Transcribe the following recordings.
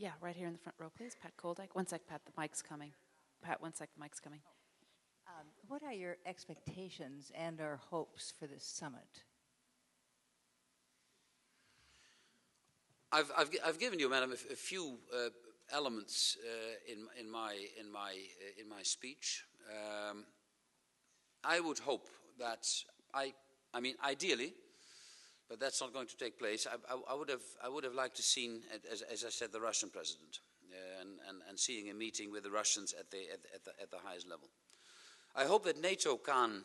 Yeah, right here in the front row, please. Pat Koldyke. One sec, Pat, the mic's coming. Pat, one sec, the mic's coming. What are your expectations and or hopes for this summit? I've given you, Madam, a few elements in my speech. I would hope that I mean, ideally, but that's not going to take place. I would have liked to seen, as I said, the Russian president and seeing a meeting with the Russians at the highest level. I hope that NATO can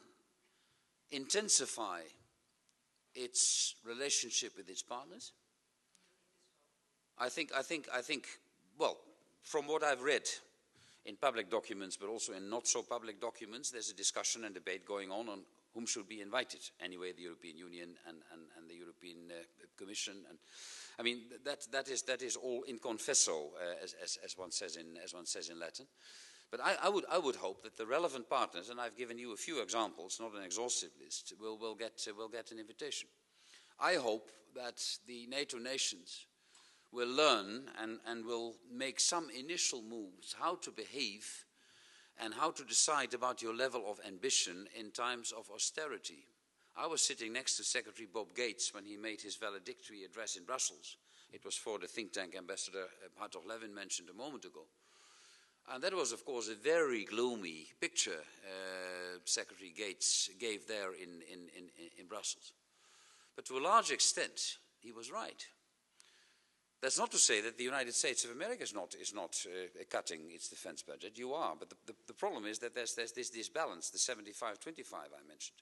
intensify its relationship with its partners. I think. Well, from what I've read in public documents, but also in not so public documents, there's a discussion and debate going on whom should be invited. Anyway, the European Union and the European Commission, and I mean that is all in confesso, as one says in Latin. But I would hope that the relevant partners, and I've given you a few examples, not an exhaustive list, will get an invitation. I hope that the NATO nations will learn and will make some initial moves how to behave and how to decide about your level of ambition in times of austerity. I was sitting next to Secretary Bob Gates when he made his valedictory address in Brussels. It was for the think tank Ambassador Hartog-Levin mentioned a moment ago. And that was, of course, a very gloomy picture Secretary Gates gave there in Brussels. But to a large extent, he was right. That's not to say that the United States of America is not cutting its defense budget. You are, but the problem is that there's this balance, the 75-25 I mentioned,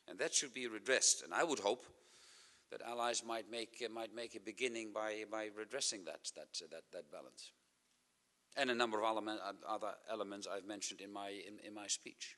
and that should be redressed. And I would hope that allies might make a beginning by redressing that balance, and a number of other elements I've mentioned in my speech.